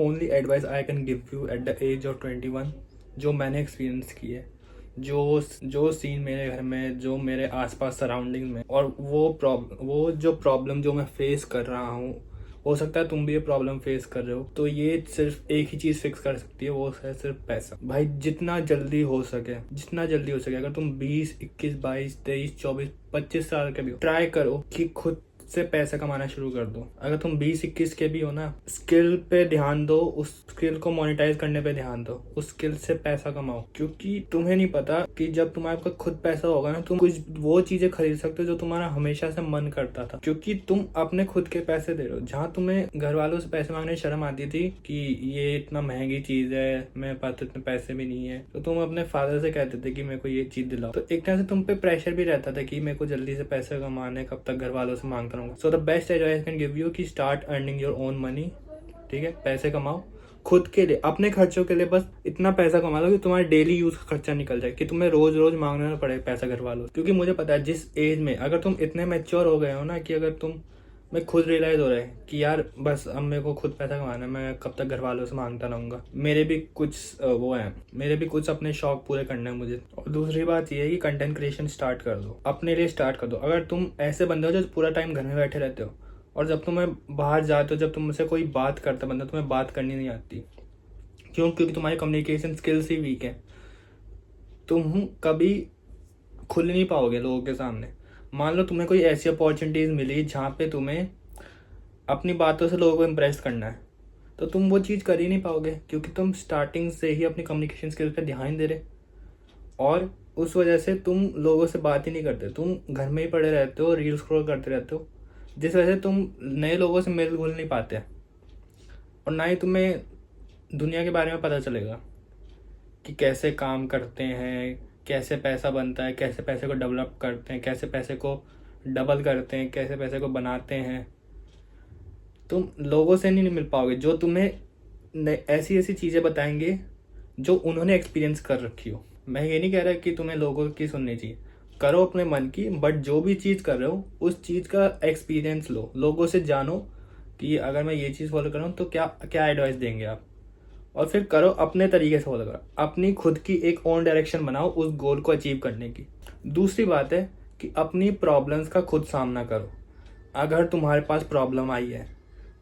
Only advice I can give you at the age of 21, जो मैंने experience की है, जो सीन मेरे घर में, जो मेरे आसपास सराउंडिंग में, और वो जो प्रॉब्लम जो मैं फेस कर रहा हूँ, हो सकता है तुम भी ये प्रॉब्लम फेस कर रहे हो, तो ये सिर्फ एक ही चीज़ फिक्स कर सकती है, वो है सिर्फ पैसा। भाई जितना जल्दी हो सके, अगर तुम 20, 21, 22, 23, 24, 25 साल के भी हो, ट्राई करो कि खुद से पैसा कमाना शुरू कर दो। अगर तुम 20-21 के भी हो ना, स्किल पे ध्यान दो, उस स्किल को मोनेटाइज करने पे ध्यान दो, उस स्किल से पैसा कमाओ। क्योंकि तुम्हें नहीं पता कि जब तुम्हारे पास खुद पैसा होगा ना, तुम कुछ वो चीजें खरीद सकते हो जो तुम्हारा हमेशा से मन करता था, क्योंकि तुम अपने खुद के पैसे दे रहे हो। जहाँ तुम्हें घर वालों से पैसे मांगने शर्म आती थी कि ये इतना महंगी चीज है, मेरे पास तो इतने पैसे भी नहीं है, तो तुम अपने फादर से कहते थे कि मेरे को ये चीज दिलाओ। तो एक तरह से तुम पे प्रेशर भी रहता था कि मेरे को जल्दी से पैसे कमाने, कब तक घर वालों से मांगता रहूंगा। So the best advice I can give you कि start earning your own money. ठीक है, पैसे कमाओ खुद के लिए, अपने खर्चों के लिए। बस इतना पैसा कमा लो कि तुम्हारे डेली यूज का खर्चा निकल जाए, कि तुम्हें रोज रोज मांगना ना पड़े पैसा घर वालों। क्योंकि मुझे पता है जिस एज में अगर तुम इतने मैच्योर हो गए हो ना, कि अगर तुम मैं खुद रियलाइज हो रहा है कि यार बस अब मेरे को खुद पैसा कमाना है, मैं कब तक घर वालों से मांगता रहूंगा, मेरे भी कुछ मेरे भी कुछ अपने शौक पूरे करने हैं मुझे। और दूसरी बात ये है कि कंटेंट क्रिएशन स्टार्ट कर दो, अपने लिए स्टार्ट कर दो। अगर तुम ऐसे बंदे हो जो पूरा टाइम घर में बैठे रहते हो, और जब तुम्हें बाहर जाते हो, जब तुमसे कोई बात करता बंदा, तुम्हें बात करनी नहीं आती, क्योंकि तुम्हारी कम्युनिकेशन स्किल्स ही वीक है, तुम कभी खुल नहीं पाओगे लोगों के सामने। मान लो तुम्हें कोई ऐसी अपॉर्चुनिटीज मिली जहाँ पे तुम्हें अपनी बातों से लोगों को इम्प्रेस करना है, तो तुम वो चीज़ कर ही नहीं पाओगे, क्योंकि तुम स्टार्टिंग से ही अपनी कम्युनिकेशन स्किल्स पे ध्यान दे रहे, और उस वजह से तुम लोगों से बात ही नहीं करते, तुम घर में ही पड़े रहते हो, रील स्क्रॉल करते रहते हो, जिस वजह से तुम नए लोगों से मिल घुल नहीं पाते, और ना ही तुम्हें दुनिया के बारे में पता चलेगा कि कैसे काम करते हैं, कैसे पैसा बनता है, कैसे पैसे को डेवलप करते हैं, कैसे पैसे को डबल करते हैं, कैसे पैसे को बनाते हैं। तुम लोगों से नहीं मिल पाओगे जो तुम्हें ऐसी ऐसी चीज़ें बताएंगे जो उन्होंने एक्सपीरियंस कर रखी हो। मैं ये नहीं कह रहा कि तुम्हें लोगों की सुननी चाहिए, करो अपने मन की, बट जो भी चीज़ कर रहे हो उस चीज़ का एक्सपीरियंस लो, लोगों से जानो कि अगर मैं ये चीज़ फॉलो कर रहा हूँ तो क्या क्या एडवाइस देंगे आप, और फिर करो अपने तरीके से फॉलो करो, अपनी खुद की एक ओन डायरेक्शन बनाओ उस गोल को अचीव करने की। दूसरी बात है कि अपनी प्रॉब्लम्स का खुद सामना करो। अगर तुम्हारे पास प्रॉब्लम आई है,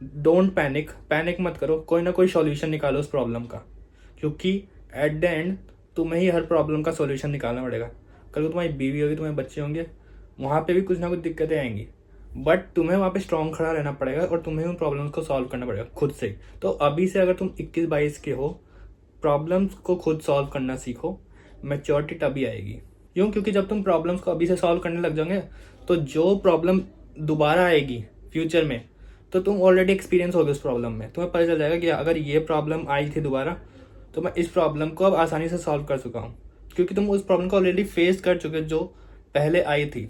डोंट पैनिक मत करो, कोई ना कोई सॉल्यूशन निकालो उस प्रॉब्लम का, क्योंकि एट द एंड तुम्हें ही हर प्रॉब्लम का सॉल्यूशन निकालना पड़ेगा। कल को तुम्हारी बीवी होगी, तुम्हारे बच्चे होंगे, वहाँ पे भी कुछ ना कुछ दिक्कतें आएंगी, बट तुम्हें वहाँ पे स्ट्रॉन्ग खड़ा रहना पड़ेगा, और तुम्हें उन प्रॉब्लम्स को सॉल्व करना पड़ेगा खुद से। तो अभी से अगर तुम 21-22 के हो, प्रॉब्लम्स को खुद सॉल्व करना सीखो, मैच्योरिटी तभी आएगी। क्यों? क्योंकि जब तुम प्रॉब्लम्स को अभी से सॉल्व करने लग जाओगे, तो जो प्रॉब्लम दोबारा आएगी फ्यूचर में, तो तुम ऑलरेडी एक्सपीरियंस होगे उस प्रॉब्लम में, तुम्हें पता चल जाएगा कि अगर ये प्रॉब्लम आई थी दोबारा, तो मैं इस प्रॉब्लम को अब आसानी से सॉल्व कर चुका हूँ, क्योंकि तुम उस प्रॉब्लम को ऑलरेडी फेस कर चुके जो पहले आई थी।